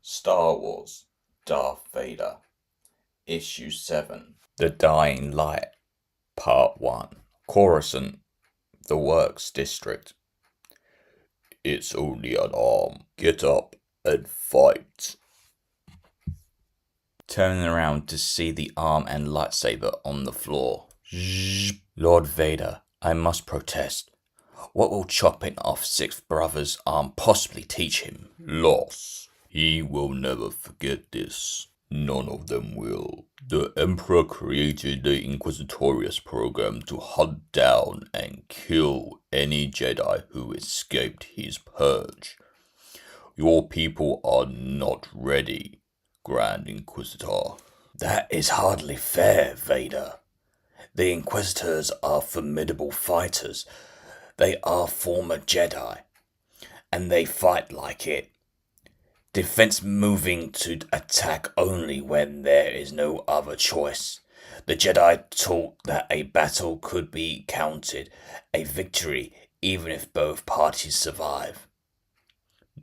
Star Wars, Darth Vader, Issue 7, The Dying Light, Part 1, Coruscant, the Works District. It's only an arm. Get up and fight. Turning around to see the arm and lightsaber on the floor. Lord Vader, I must protest. What will chopping off Sixth Brother's arm possibly teach him? Loss. He will never forget this. None of them will. The Emperor created the Inquisitorius program to hunt down and kill any Jedi who escaped his purge. Your people are not ready, Grand Inquisitor. That is hardly fair, Vader. The Inquisitors are formidable fighters. They are former Jedi, and they fight like it. Defense moving to attack only when there is no other choice. The Jedi taught that a battle could be counted a victory even if both parties survive.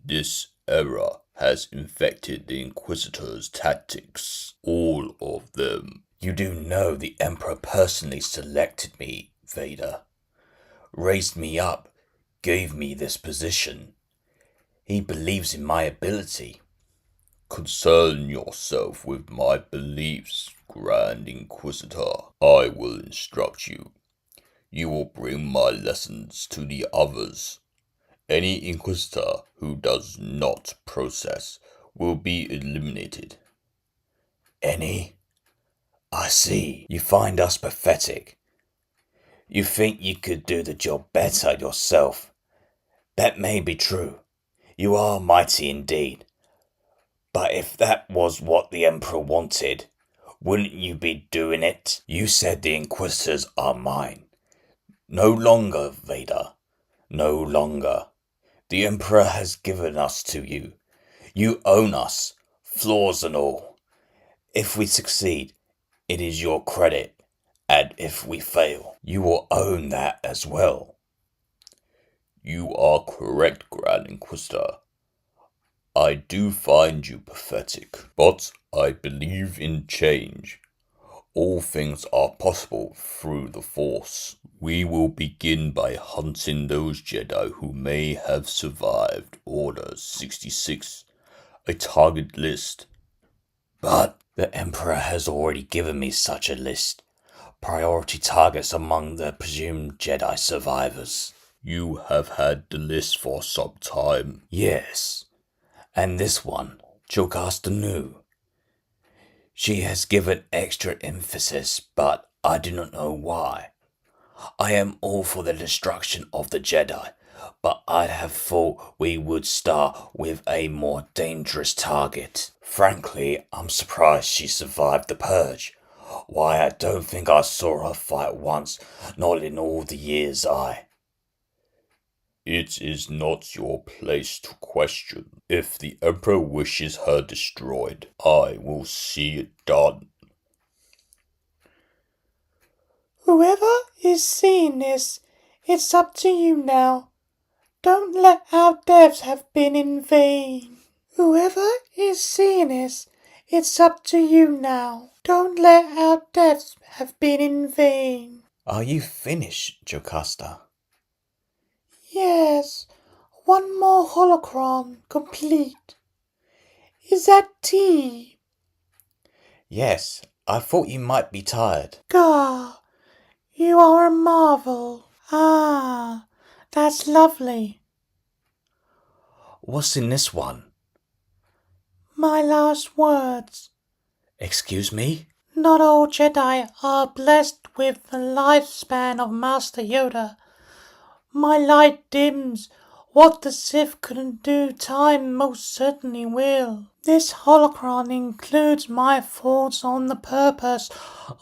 This era has infected the Inquisitors' tactics. All of them. You do know the Emperor personally selected me, Vader. Raised me up, gave me this position. He believes in my ability. Concern yourself with my beliefs, Grand Inquisitor. I will instruct you. You will bring my lessons to the others. Any Inquisitor who does not process will be eliminated. Any? I see. You find us pathetic. You think you could do the job better yourself. That may be true. You are mighty indeed. But if that was what the Emperor wanted, wouldn't you be doing it? You said the Inquisitors are mine. No longer, Vader. No longer. The Emperor has given us to you. You own us, flaws and all. If we succeed, it is your credit, and if we fail, you will own that as well. You are correct, Grand Inquisitor. I do find you pathetic, but I believe in change. All things are possible through the Force. We will begin by hunting those Jedi who may have survived Order 66, a target list. But the Emperor has already given me such a list. Priority targets among the presumed Jedi survivors. You have had the list for some time. Yes, and this one, Jocasta knew. She has given extra emphasis, but I do not know why. I am all for the destruction of the Jedi, but I'd have thought we would start with a more dangerous target. Frankly, I'm surprised she survived the purge. Why, I don't think I saw her fight once, not in all the years It is not your place to question. If the Emperor wishes her destroyed, I will see it done. Whoever is seeing this, it's up to you now. Don't let our deaths have been in vain. Whoever is seeing this, it's up to you now. Don't let our deaths have been in vain. Are you finished, Jocasta? Yes, one more holocron complete. Is that tea? Yes, I thought you might be tired. Gah, you are a marvel. Ah, that's lovely. What's in this one? My last words. Excuse me? Not all Jedi are blessed with the lifespan of Master Yoda. My light dims. What the Sith couldn't do, time most certainly will. This holocron includes my thoughts on the purpose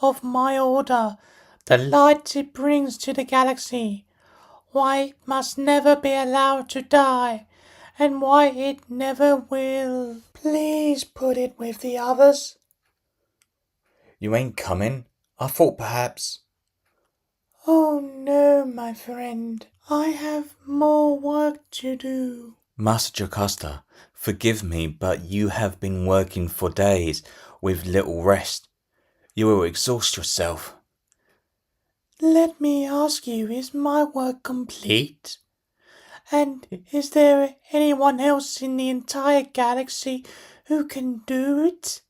of my order, the light it brings to the galaxy, why it must never be allowed to die, and why it never will. Please put it with the others. You ain't coming? I thought perhaps... Oh no, my friend. I have more work to do. Master Jocasta, Forgive me, but you have been working for days with little rest. You will exhaust yourself. Let me ask you, is my work complete? And is there anyone else in the entire galaxy who can do it?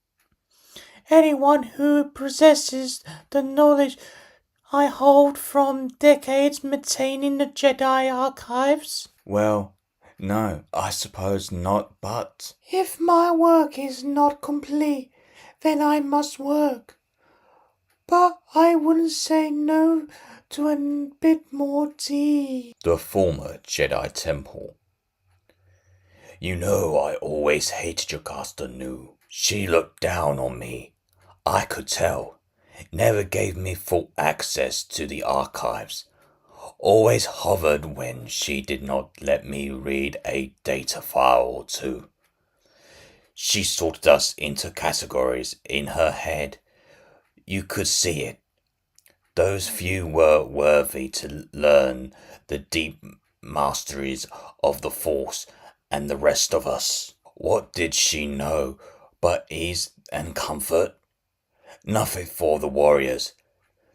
Anyone who possesses the knowledge I hold from decades maintaining the Jedi archives? Well, no, I suppose not, but... If my work is not complete, then I must work. But I wouldn't say no to a bit more tea. The former Jedi Temple. You know I always hated Jocasta Nu. She looked down on me. I could tell. Never gave me full access to the archives. Always hovered when she did not let me read a data file or two. She sorted us into categories in her head. You could see it. Those few were worthy to learn the deep masteries of the Force, and the rest of us. What did she know but ease and comfort? Nothing for the warriors,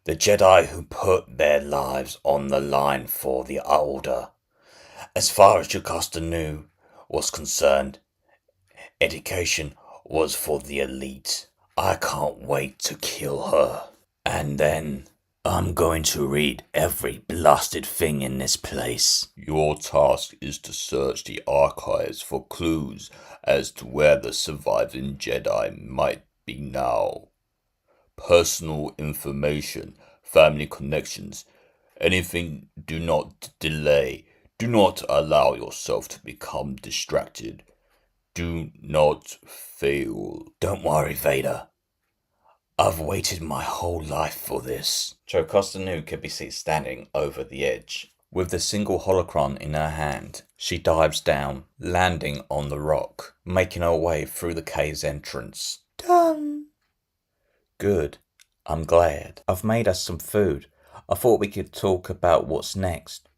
the Jedi who put their lives on the line for the Order. As far as Jocasta Nu was concerned, education was for the elite. I can't wait to kill her. And then I'm going to read every blasted thing in this place. Your task is to search the archives for clues as to where the surviving Jedi might be now. Personal information, family connections, anything, do not delay. Do not allow yourself to become distracted. Do not fail. Don't worry, Vader. I've waited my whole life for this. Jocasta Nu could be seen standing over the edge. With the single holocron in her hand, she dives down, landing on the rock, making her way through the cave's entrance. Done. Good. I'm glad. I've made us some food. I thought we could talk about what's next.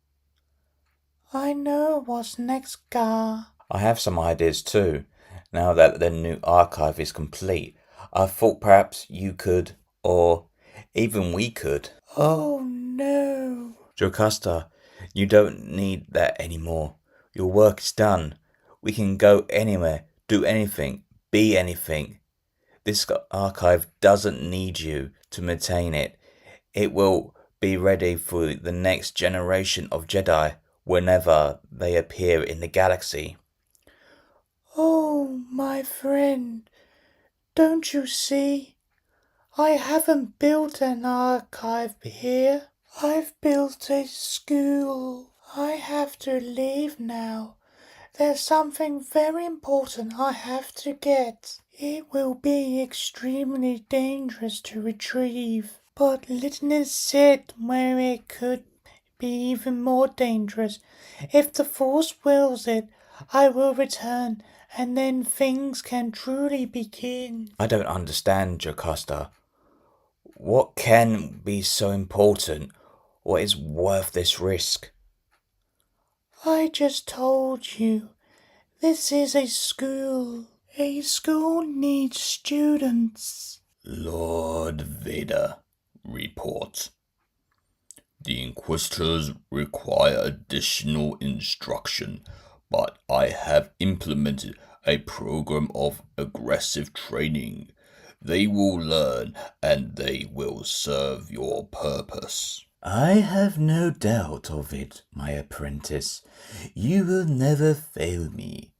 I know what's next, Gar. I have some ideas too. Now that the new archive is complete, I thought perhaps you could, or even we could. Oh no. Jocasta, you don't need that anymore. Your work is done. We can go anywhere, do anything, be anything. This archive doesn't need you to maintain it. It will be ready for the next generation of Jedi whenever they appear in the galaxy. Oh, my friend, don't you see? I haven't built an archive here. I've built a school. I have to leave now. There's something very important I have to get. It will be extremely dangerous to retrieve, but letting it sit where it could be even more dangerous. If the Force wills it, I will return, and then things can truly begin. I don't understand, Jocasta. What can be so important? What is worth this risk? I just told you. This is a school. A school needs students. Lord Vader, report. The Inquisitors require additional instruction, but I have implemented a program of aggressive training. They will learn and they will serve your purpose. I have no doubt of it, my apprentice. You will never fail me.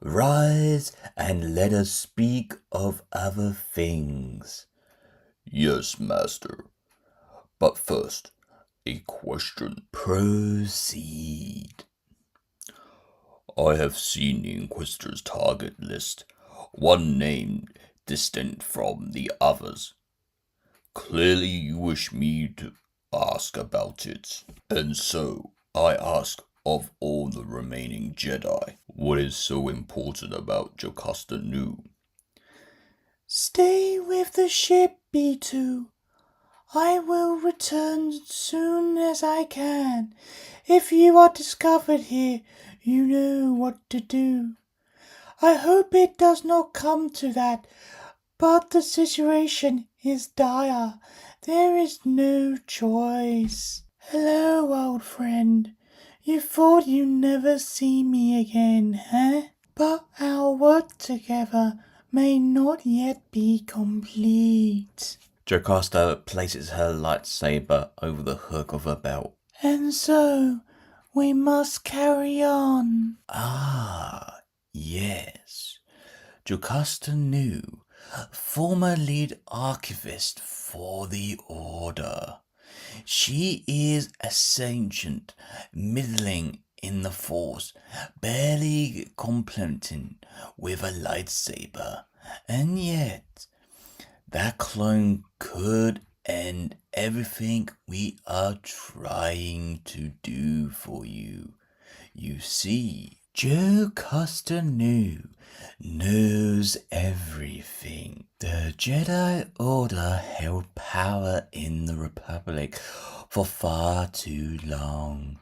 Rise and let us speak of other things. Yes, master. But first, a question. Proceed. I have seen the Inquisitor's target list, one name distant from the others. Clearly you wish me to ask about it, and so I ask of all the remaining Jedi, what is so important about Jocasta Nu? Stay with the ship, B2. I will return soon as I can. If you are discovered here, you know what to do. I hope it does not come to that, but the situation is dire. There is no choice. Hello, old friend. You thought you'd never see me again, eh? But our work together may not yet be complete. Jocasta places her lightsaber over the hook of her belt. And so, we must carry on. Ah, yes. Jocasta Nu, former lead archivist for the Order. She is a sentient, middling in the Force, barely complimenting with a lightsaber, and yet that clone could end everything we are trying to do for you. You see, Jocasta Nu knows everything. The Jedi Order held power in the Republic for far too long.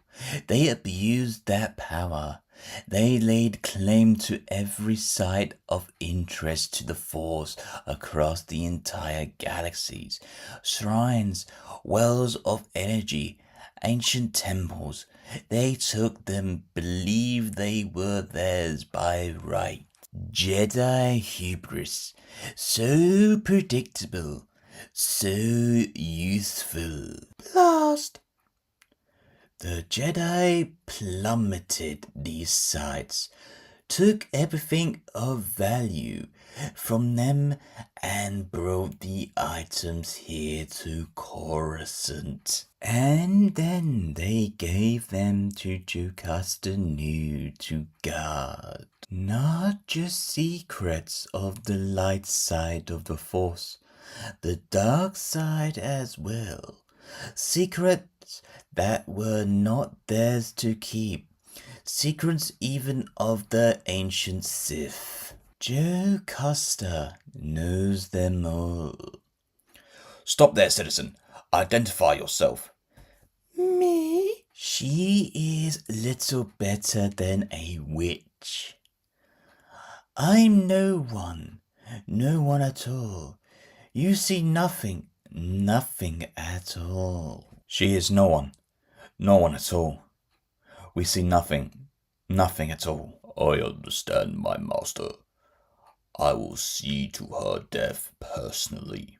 They abused that power. They laid claim to every site of interest to the Force across the entire galaxies. Shrines, wells of energy, ancient temples. They took them, believed they were theirs by right. Jedi hubris, so predictable, so youthful. Blast! The Jedi plummeted these sites, took everything of value from them, and brought the items here to Coruscant. And then they gave them to Jocasta Nu to guard. Not just secrets of the light side of the Force, the dark side as well. Secrets that were not theirs to keep. Secrets even of the ancient Sith. Jocasta knows them all. Stop there, citizen. Identify yourself. Me? She is little better than a witch. I'm no one at all. You see nothing at all. She is no one at all. We see nothing at all. I understand, my master. I will see to her death personally.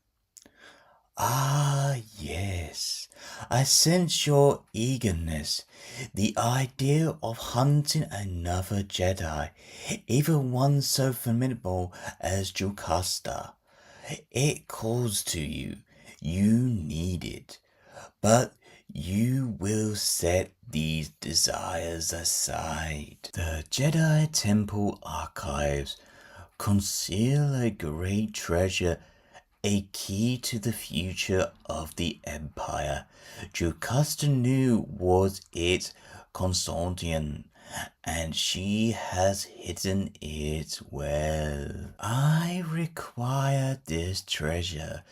Ah, yes. I sense your eagerness. The idea of hunting another Jedi, even one so formidable as Jocasta. It calls to you. You need it. But you will set these desires aside. The Jedi Temple archives conceal a great treasure, a key to the future of the Empire. Jocasta Nu was its custodian, and she has hidden it well. I require this treasure.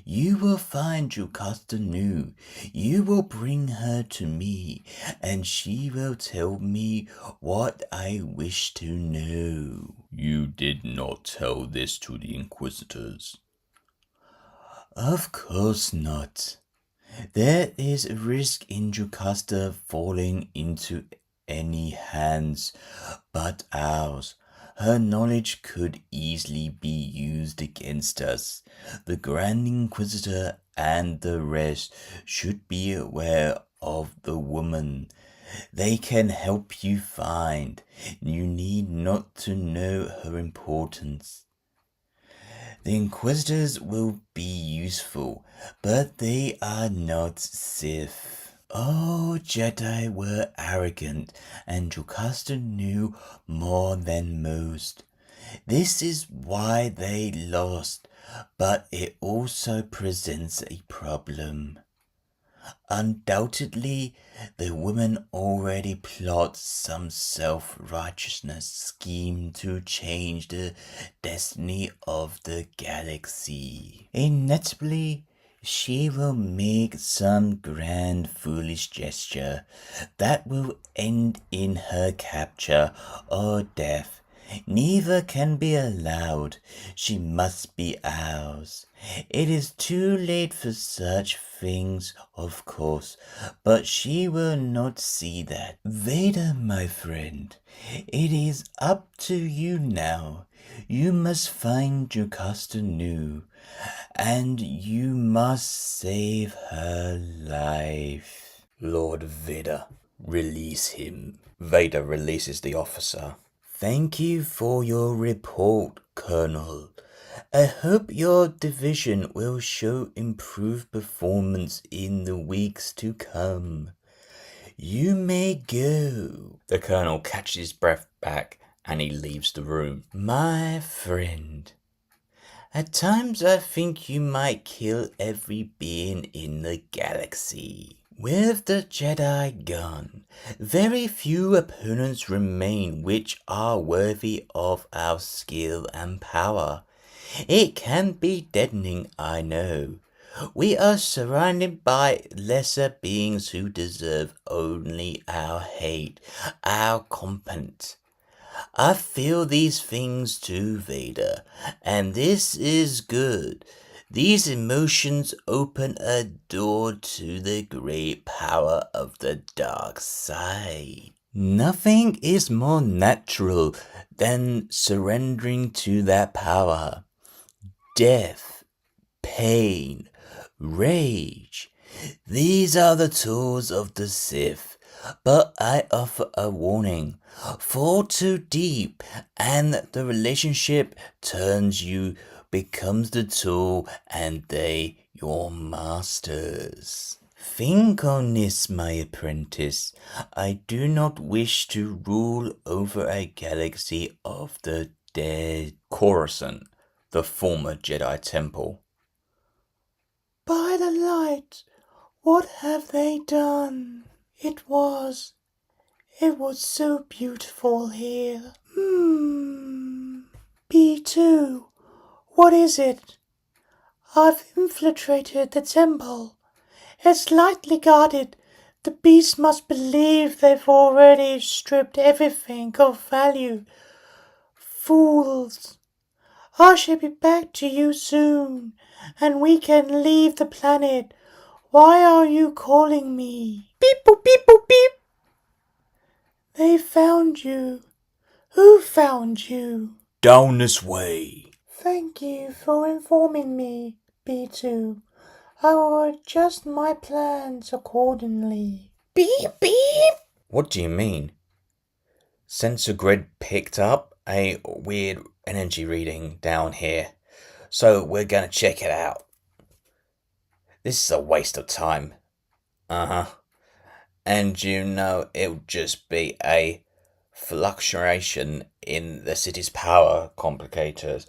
You will find Jocasta Nu. You will bring her to me, and she will tell me what I wish to know. You did not tell this to the Inquisitors. Of course not. There is a risk in Jocasta falling into any hands but ours. Her knowledge could easily be used against us. The Grand Inquisitor and the rest should be aware of the woman. They can help you find. You need not to know her importance. The Inquisitors will be useful, but they are not Sith. Oh, Jedi were arrogant, and Jocasta knew more than most. This is why they lost, but it also presents a problem. Undoubtedly, the woman already plots some self-righteousness scheme to change the destiny of the galaxy. Inevitably, she will make some grand foolish gesture that will end in her capture or death. Neither can be allowed. She must be ours. It is too late for such things, of course, but she will not see that. Vader, my friend, it is up to you now. You must find Jocasta Nu, and you must save her life. Lord Vader, release him. Vader releases the officer. Thank you for your report, Colonel. I hope your division will show improved performance in the weeks to come. You may go. The Colonel catches his breath back and he leaves the room. My friend, at times I think you might kill every being in the galaxy. With the Jedi gone, very few opponents remain which are worthy of our skill and power. It can be deadening, I know. We are surrounded by lesser beings who deserve only our hate, our contempt. I feel these things too, Vader, and this is good. These emotions open a door to the great power of the dark side. Nothing is more natural than surrendering to that power. Death, pain, rage. These are the tools of the Sith, but I offer a warning. Fall too deep, and the relationship turns you, becomes the tool, and they your masters. Think on this, my apprentice. I do not wish to rule over a galaxy of the dead. Coruscant, the former Jedi Temple. By the light, what have they done? It was so beautiful here. B2, what is it? I've infiltrated the temple. It's lightly guarded. The beasts must believe they've already stripped everything of value. Fools. I shall be back to you soon, and we can leave the planet. Why are you calling me? Beep boop beep boop beep. They found you. Who found you? Down this way. Thank you for informing me, B2. I will adjust my plans accordingly. Beep beep. What do you mean? Sensor grid picked up a weird energy reading down here, so we're gonna check it out. This is a waste of time. And you know it'll just be a fluctuation in the city's power complicators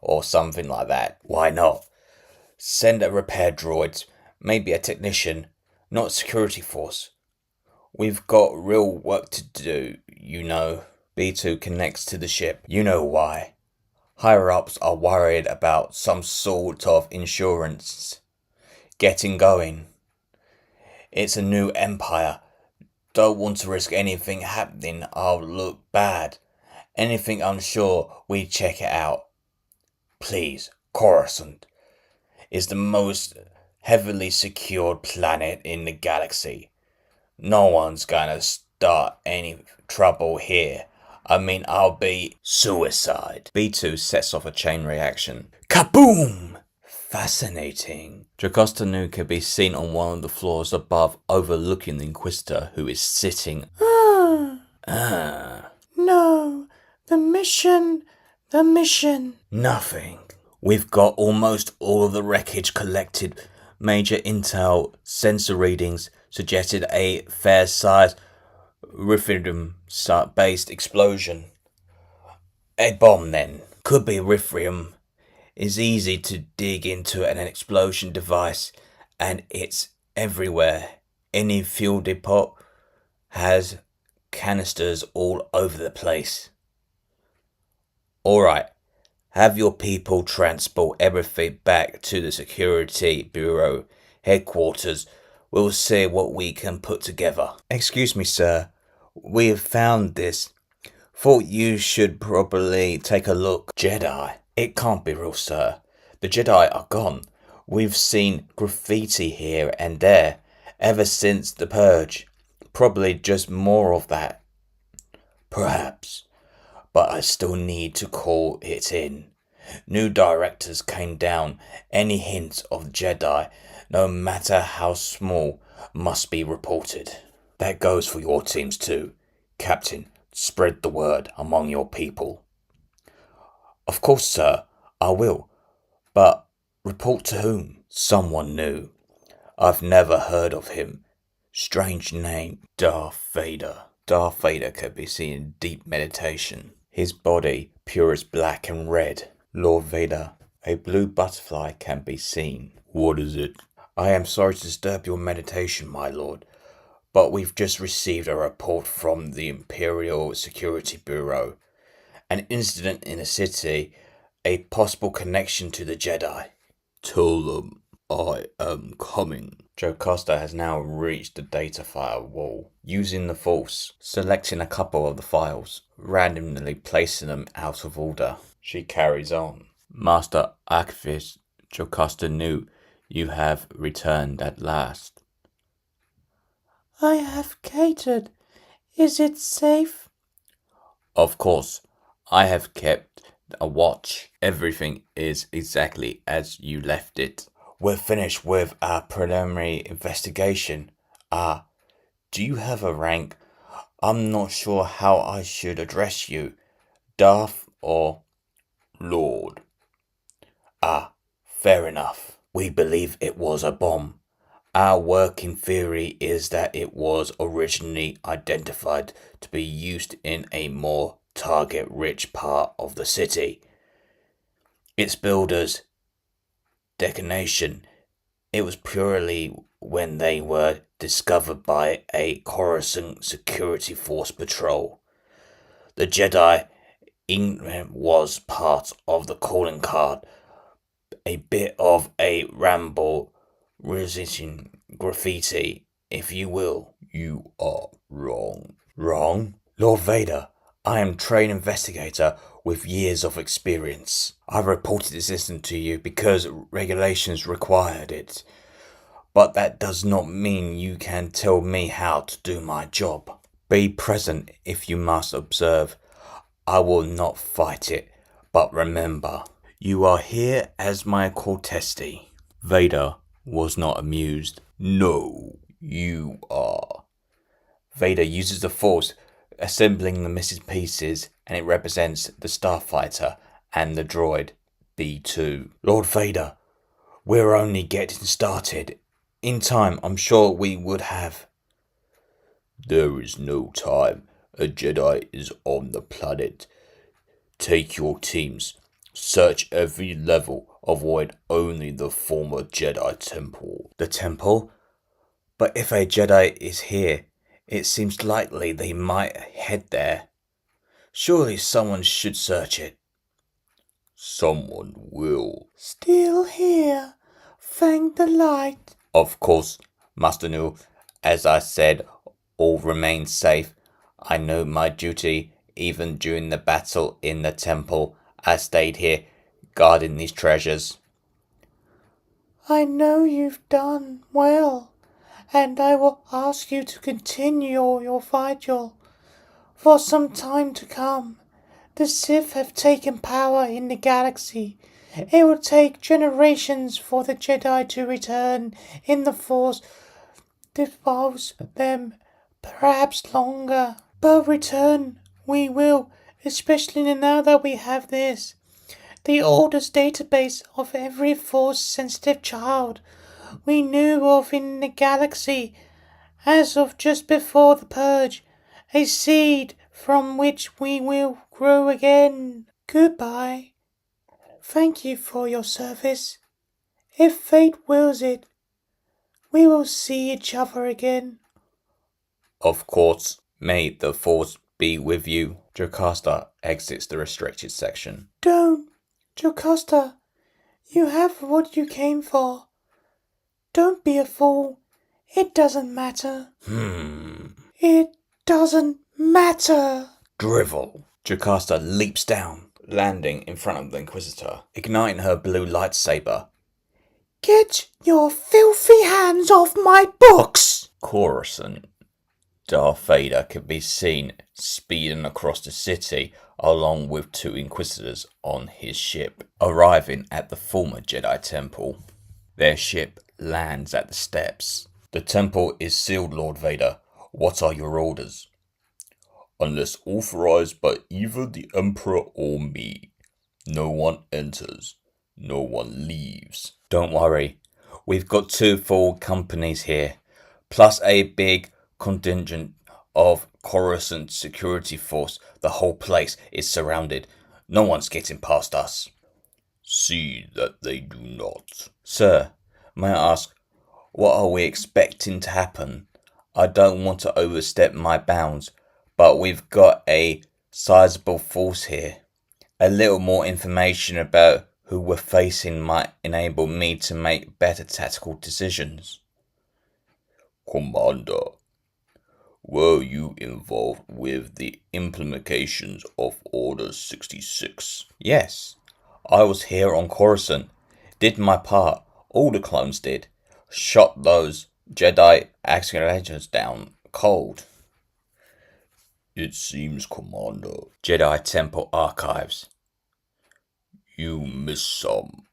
or something like that. Why not? Send a repair droid, maybe a technician, not a security force. We've got real work to do, you know. B2 connects to the ship. You know why. Higher-ups are worried about some sort of insurance getting going. It's a new empire. Don't want to risk anything happening. I'll look bad. Anything unsure, we check it out. Please, Coruscant is the most heavily secured planet in the galaxy. No one's gonna start any trouble here. I mean, I'll be suicide. B2 sets off a chain reaction. Kaboom! Fascinating. Jocasta Nu can be seen on one of the floors above, overlooking the Inquisitor, who is sitting. No, the mission. Nothing. We've got almost all of the wreckage collected. Major intel sensor readings suggested a fair-sized Rifrium-based explosion. A bomb, then. Could be Rifrium. It's easy to dig into an explosion device, and it's everywhere. Any fuel depot has canisters all over the place. Alright, have your people transport everything back to the Security Bureau headquarters. We'll see what we can put together. Excuse me, sir. We have found this Thought you should probably take a look. Jedi? It can't be real, sir. The Jedi are gone. We've seen graffiti here and there ever since the Purge. Probably just more of that. Perhaps. But I still need to call it in. New directors came down. Any hint of Jedi, no matter how small, must be reported. That goes for your teams too. Captain, spread the word among your people. Of course, sir, I will. But report to whom? Someone new. I've never heard of him. Strange name. Darth Vader. Darth Vader could be seen in deep meditation. His body pure as black and red. Lord Vader, a blue butterfly can be seen. What is it? I am sorry to disturb your meditation, my lord, but we've just received a report from the Imperial Security Bureau. An incident in the city, a possible connection to the Jedi. Tell them I am coming. Jocasta has now reached the data file wall. Using the Force, selecting a couple of the files, randomly placing them out of order. She carries on. Master Archivist, Jocasta knew you have returned at last. I have catered. Is it safe? Of course, I have kept a watch. Everything is exactly as you left it. We're finished with our preliminary investigation. Do you have a rank? I'm not sure how I should address you. Darth or Lord? Fair enough. We believe it was a bomb. Our working theory is that it was originally identified to be used in a more target-rich part of the city. Its builders' detonation, it was purely when they were discovered by a Coruscant security force patrol. The Jedi was part of the calling card, a bit of a ramble, resisting graffiti, if you will. You are wrong. Wrong? Lord Vader, I am a trained investigator with years of experience. I reported this incident to you because regulations required it. But that does not mean you can tell me how to do my job. Be present if you must observe. I will not fight it, but remember, you are here as my courtesy. Vader was not amused. No, you are. Vader uses the Force, assembling the missing pieces, and it represents the starfighter and the droid B2. Lord Vader, we're only getting started. In time, I'm sure we would have. There is no time. A Jedi is on the planet. Take your teams. Search every level. Avoid only the former Jedi temple. The temple? But if a Jedi is here, it seems likely they might head there. Surely someone should search it. Someone will. Still here. Thank the light. Of course, Master Nu. As I said, all remain safe. I know my duty. Even during the battle in the temple, I stayed here, guarding these treasures. I know you've done well, and I will ask you to continue your vigil for some time to come. The Sith have taken power in the galaxy. It will take generations for the Jedi to return in the Force, dispose them, perhaps longer. But return we will, especially now that we have this. The oldest database of every Force-sensitive child we knew of in the galaxy, as of just before the Purge, a seed from which we will grow again. Goodbye. Thank you for your service. If fate wills it, we will see each other again. Of course, may the Force be with you. Jocasta exits the restricted section. Don't, Jocasta. You have what you came for. Don't be a fool. It doesn't matter. It doesn't matter. Drivel. Jocasta leaps down, landing in front of the Inquisitor, igniting her blue lightsaber. Get your filthy hands off my books! Coruscant. Darth Vader could be seen speeding across the city along with 2 Inquisitors on his ship, arriving at the former Jedi Temple. Their ship lands at the steps. The temple is sealed, Lord Vader. What are your orders? Unless authorized by either the Emperor or me, no one enters, no one leaves. Don't worry, we've got 2 full companies here, plus a big contingent of Coruscant security force. The whole place is surrounded. No one's getting past us. See that they do not. Sir, may I ask, what are we expecting to happen? I don't want to overstep my bounds, but we've got a sizable force here. A little more information about who we're facing might enable me to make better tactical decisions. Commander, were you involved with the implementations of Order 66? Yes, I was here on Coruscant. Did my part. All the clones did. Shot those Jedi accelerators down cold. It seems, Commander. Jedi Temple Archives. You missed some.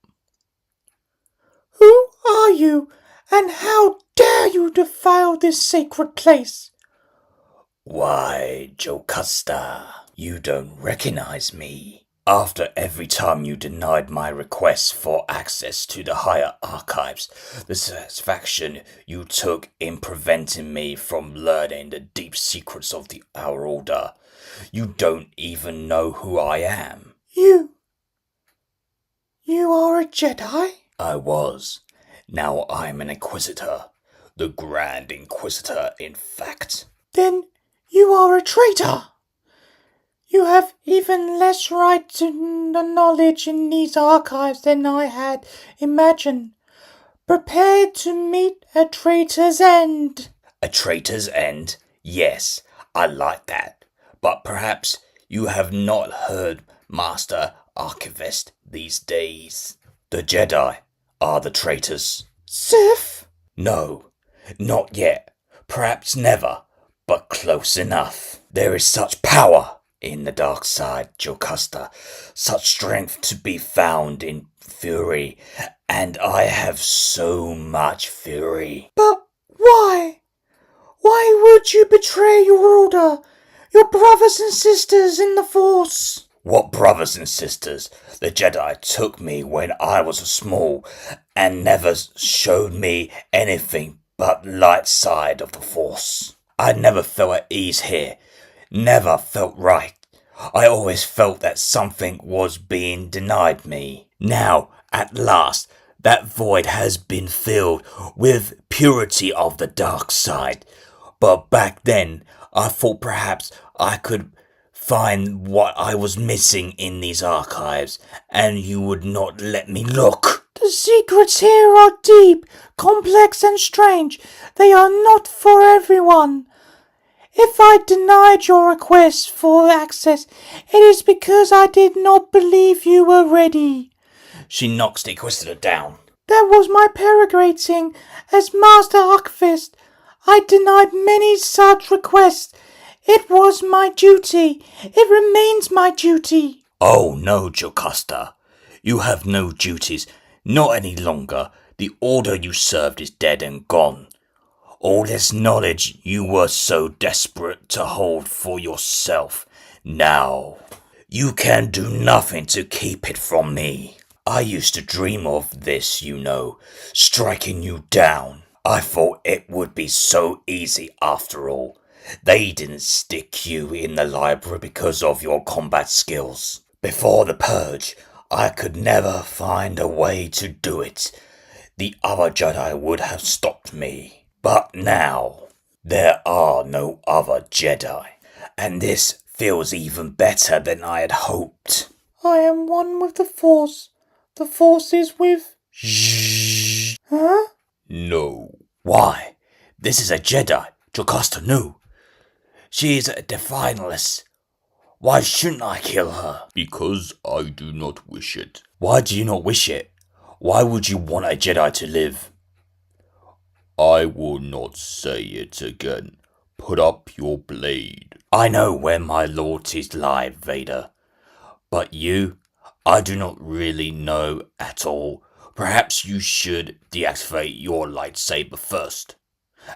Who are you, and how dare you defile this sacred place? Why, Jocasta, you don't recognize me. After every time you denied my request for access to the higher archives, the satisfaction you took in preventing me from learning the deep secrets of our order, you don't even know who I am. You are a Jedi? I was. Now I'm an Inquisitor. The Grand Inquisitor, in fact. Then you are a traitor. You have even less right to the knowledge in these archives than I had imagined. Prepare to meet a traitor's end. A traitor's end? Yes, I like that. But perhaps you have not heard Master Archivist these days. The Jedi are the traitors. Sith? No, not yet. Perhaps never, but close enough. There is such power in the dark side, Jocasta, such strength to be found in fury, and I have so much fury. But why? Why would you betray your order, your brothers and sisters in the Force? What brothers and sisters? The Jedi took me when I was small and never showed me anything but the light side of the Force. I never felt at ease here. Never felt right. I always felt that something was being denied me. Now, at last, that void has been filled with purity of the dark side. But back then, I thought perhaps I could find what I was missing in these archives, and you would not let me look. The secrets here are deep, complex and strange. They are not for everyone. If I denied your request for access, it is because I did not believe you were ready. She knocks the Inquisitor down. That was my prerogative as Master Archivist. I denied many such requests. It was my duty. It remains my duty. Oh no, Jocasta. You have no duties. Not any longer. The order you served is dead and gone. All this knowledge you were so desperate to hold for yourself. Now, you can do nothing to keep it from me. I used to dream of this, you know, striking you down. I thought it would be so easy after all. They didn't stick you in the library because of your combat skills. Before the Purge, I could never find a way to do it. The other Jedi would have stopped me. But now, there are no other Jedi, and this feels even better than I had hoped. I am one with the Force. The Force is with... Shh. Huh? No. Why? This is a Jedi. Jocasta knew. She is a defiantless. Why shouldn't I kill her? Because I do not wish it. Why do you not wish it? Why would you want a Jedi to live? I will not say it again. Put up your blade. I know where my loyalties lie, Vader. But you, I do not really know at all. Perhaps you should deactivate your lightsaber first,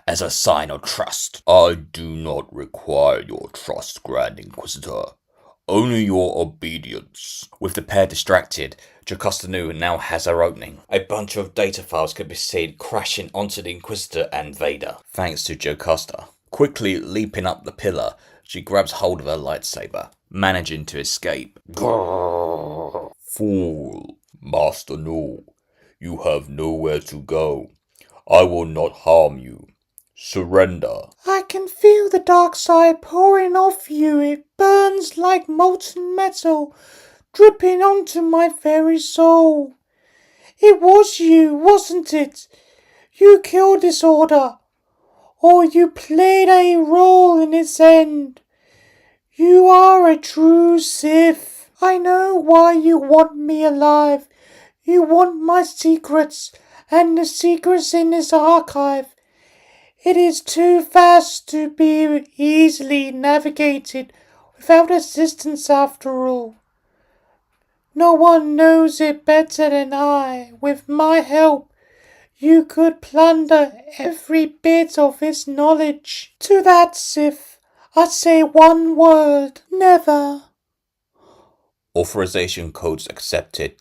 as a sign of trust. I do not require your trust, Grand Inquisitor. Only your obedience. With the pair distracted, Jocasta Nu now has her opening. A bunch of data files could be seen crashing onto the Inquisitor and Vader, thanks to Jocasta. Quickly leaping up the pillar, she grabs hold of her lightsaber, managing to escape. Grrr. Fool, Master Nu, you have nowhere to go. I will not harm you. Surrender. I can feel the dark side pouring off you. It burns like molten metal, dripping onto my very soul. It was you, wasn't it? You killed this order, or you played a role in its end. You are a true Sith. I know why you want me alive. You want my secrets, and the secrets in this archive. It is too vast to be easily navigated without assistance after all. No one knows it better than I. With my help, you could plunder every bit of its knowledge. To that Sith, I say one word: never. Authorization codes accepted.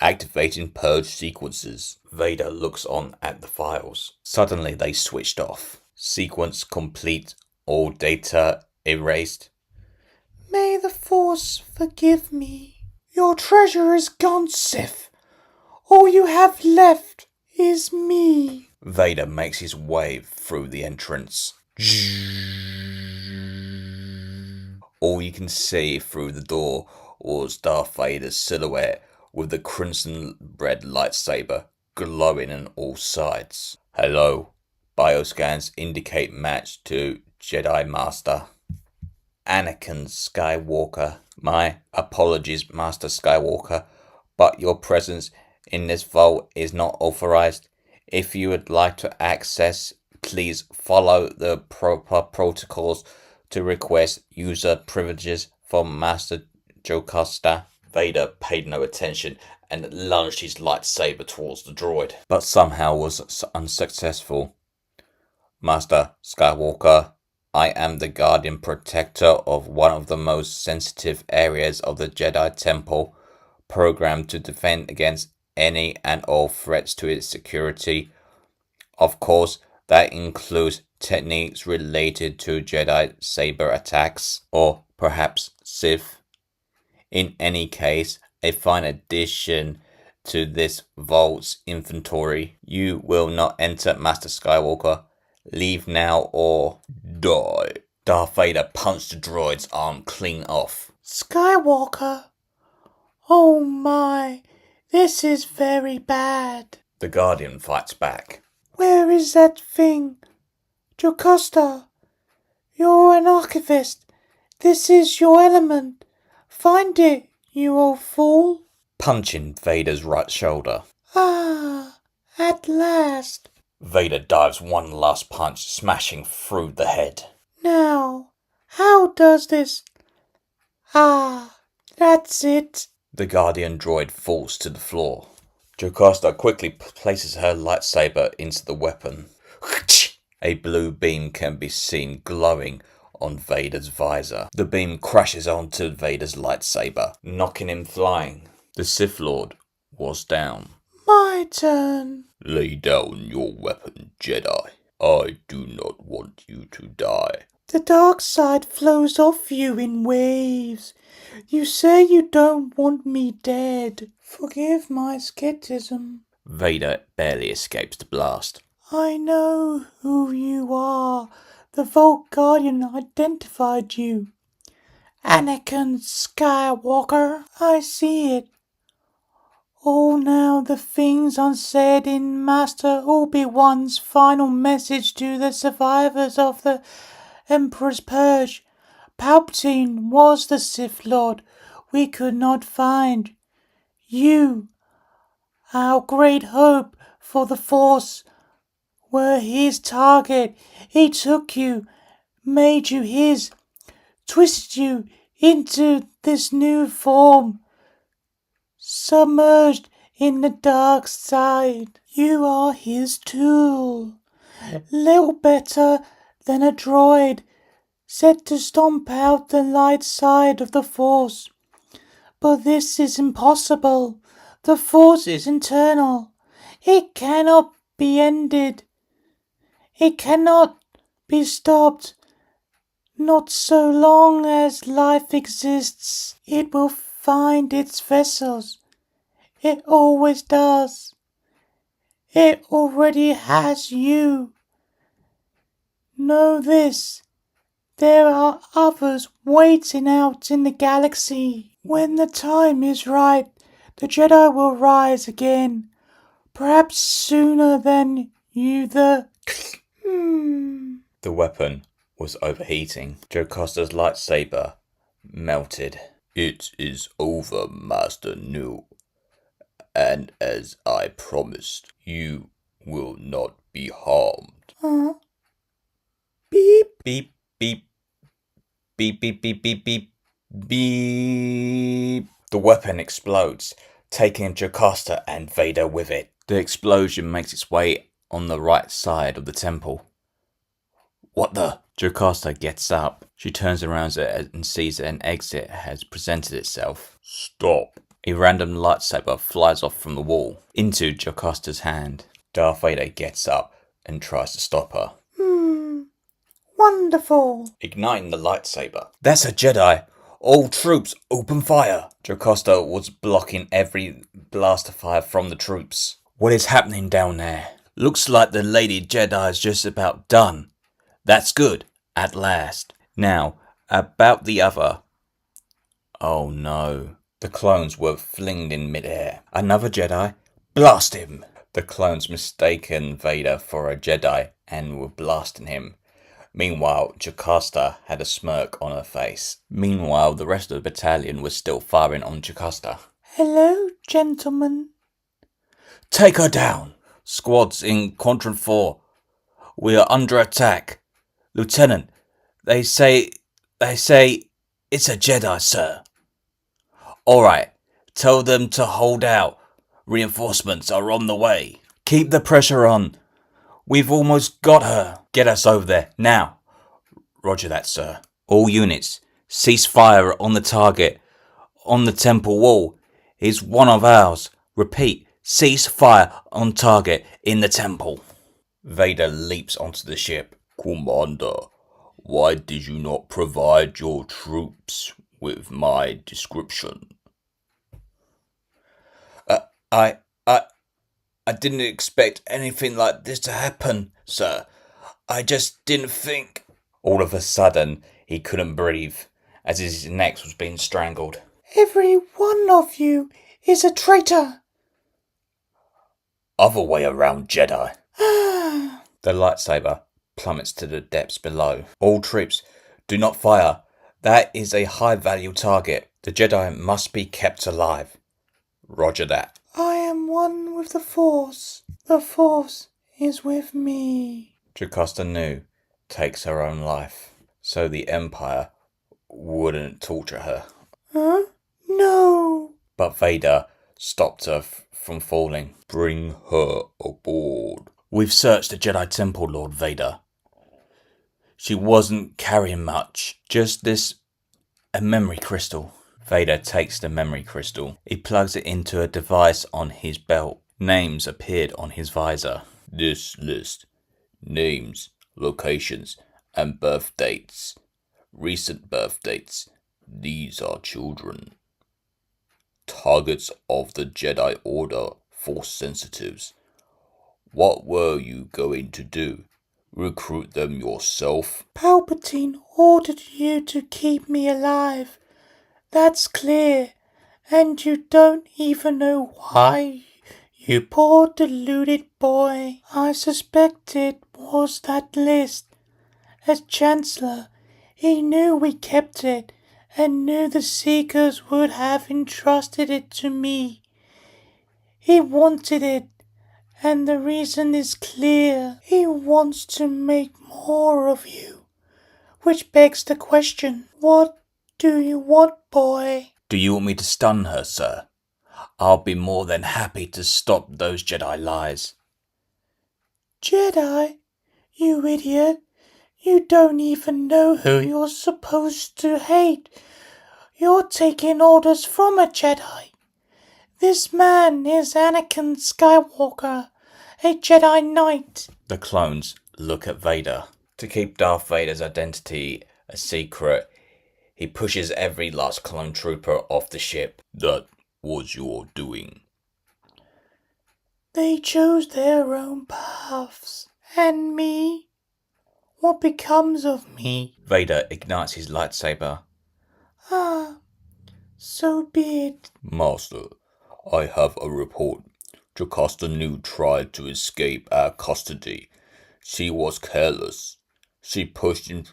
Activating purge sequences. Vader looks on at the files. Suddenly they switched off. Sequence complete. All data erased. May the Force forgive me. Your treasure is gone, Sith. All you have left is me. Vader makes his way through the entrance. All you can see through the door was Darth Vader's silhouette with the crimson red lightsaber glowing on all sides. Hello. Bioscans indicate match to Jedi Master Anakin Skywalker. My apologies, Master Skywalker, but your presence in this vault is not authorized. If you would like to access, please follow the proper protocols to request user privileges from Master Jocasta. Vader paid no attention and lunged his lightsaber towards the droid, but somehow was unsuccessful. Master Skywalker, I am the guardian protector of one of the most sensitive areas of the Jedi Temple, programmed to defend against any and all threats to its security. Of course, that includes techniques related to Jedi saber attacks, or perhaps Sith. In any case, a fine addition to this vault's inventory. You will not enter, Master Skywalker. Leave now or die. Darth Vader punched the droid's arm clean off. Skywalker? Oh my, this is very bad. The Guardian fights back. Where is that thing? Jocasta, you're an archivist. This is your element. Find it, you old fool. Punching Vader's right shoulder. Ah, at last. Vader dives one last punch, smashing through the head. Now, how does this... Ah, that's it. The Guardian droid falls to the floor. Jocasta quickly places her lightsaber into the weapon. A blue beam can be seen glowing on Vader's visor. The beam crashes onto Vader's lightsaber, knocking him flying. The Sith Lord was down. My turn. Lay down your weapon, Jedi. I do not want you to die. The dark side flows off you in waves. You say you don't want me dead. Forgive my skepticism. Vader barely escapes the blast. I know who you are. The Vault Guardian identified you. Anakin Skywalker. I see it. Oh, now the things unsaid in Master Obi-Wan's final message to the survivors of the Emperor's Purge. Palpatine was the Sith Lord we could not find. You, our great hope for the Force, were his target. He took you, made you his, twisted you into this new form, submerged in the dark side. You are his tool, little better than a droid set to stomp out the light side of the Force. But this is impossible. The Force is eternal. It cannot be ended. It cannot be stopped. Not so long as life exists. It will find its vessels. It always does. It already has you. Know this. There are others waiting out in the galaxy. When the time is right, the Jedi will rise again. Perhaps sooner than you The weapon was overheating. Jocasta's lightsaber melted. It is over, Master Nu. And as I promised, you will not be harmed. Beep. Beep, beep. Beep, beep, beep, beep, beep. Beep. The weapon explodes, taking Jocasta and Vader with it. The explosion makes its way on the right side of the temple. What the? Jocasta gets up. She turns around and sees that an exit has presented itself. Stop. A random lightsaber flies off from the wall into Jocasta's hand. Darth Vader gets up and tries to stop her. Wonderful. Igniting the lightsaber. That's a Jedi. All troops, open fire. Jocasta was blocking every blast of fire from the troops. What is happening down there? Looks like the Lady Jedi's just about done. That's good, at last. Now, about the other. Oh no. The clones were flinged in midair. Another Jedi? Blast him! The clones mistaken Vader for a Jedi and were blasting him. Meanwhile, Jocasta had a smirk on her face. Meanwhile, the rest of the battalion was still firing on Jocasta. Hello, gentlemen. Take her down! Squads in Quadrant 4. We are under attack. Lieutenant, they say it's a Jedi, sir. Alright, tell them to hold out. Reinforcements are on the way. Keep the pressure on. We've almost got her. Get us over there, now. Roger that, sir. All units, cease fire on the target. On the temple wall. He's one of ours. Repeat, cease fire on target in the temple. Vader leaps onto the ship. Commander, why did you not provide your troops with my description? I didn't expect anything like this to happen, sir. I just didn't think. All of a sudden, he couldn't breathe, as his neck was being strangled. Every one of you is a traitor. Other way around, Jedi. The lightsaber plummets to the depths below. All troops, do not fire. That is a high-value target. The Jedi must be kept alive. Roger that. I am one with the Force. The Force is with me. Jocasta Nu takes her own life, so the Empire wouldn't torture her. Huh? No. But Vader stopped her from falling. Bring her aboard. We've searched the Jedi Temple, Lord Vader. She wasn't carrying much, just a memory crystal. Vader takes the memory crystal. He plugs it into a device on his belt. Names appeared on his visor. This list. Names, locations, and birth dates. Recent birth dates. These are children. Targets of the Jedi Order, Force sensitives. What were you going to do? Recruit them yourself? Palpatine ordered you to keep me alive. That's clear. And you don't even know why. You poor deluded boy. I suspect it was that list. As Chancellor, He knew we kept it, and knew the Seekers would have entrusted it to me. He wanted it, and the reason is clear. He wants to make more of you. Which begs the question, what do you want, boy? Do you want me to stun her, sir? I'll be more than happy to stop those Jedi lies. Jedi? You idiot. You don't even know who you're supposed to hate. You're taking orders from a Jedi. This man is Anakin Skywalker, a Jedi Knight. The clones look at Vader. To keep Darth Vader's identity a secret, he pushes every last clone trooper off the ship. That was your doing. They chose their own paths. And me? What becomes of me? Vader ignites his lightsaber. So be it. Master, I have a report. Jocasta Nu tried to escape our custody. She was careless. She pushed him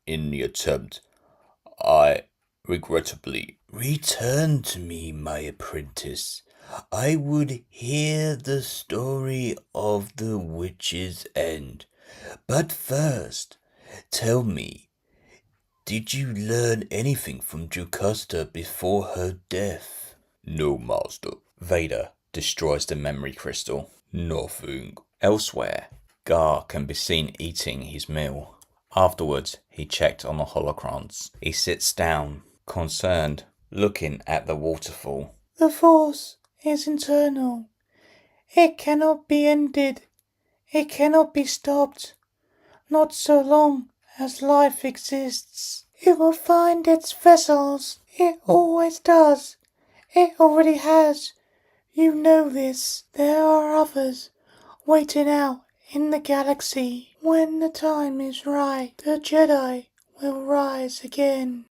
in the attempt. I regrettably return to me, my apprentice. I would hear the story of the witch's end. But first, tell me, did you learn anything from Jocasta before her death? No, Master. Vader destroys the memory crystal. Nothing. Elsewhere, Gar can be seen eating his meal. Afterwards, he checked on the holocrons. He sits down, concerned, looking at the waterfall. The Force is internal. It cannot be ended. It cannot be stopped. Not so long as life exists. It will find its vessels. It always does. It already has. You know this. There are others waiting out in the galaxy. When the time is right, the Jedi will rise again.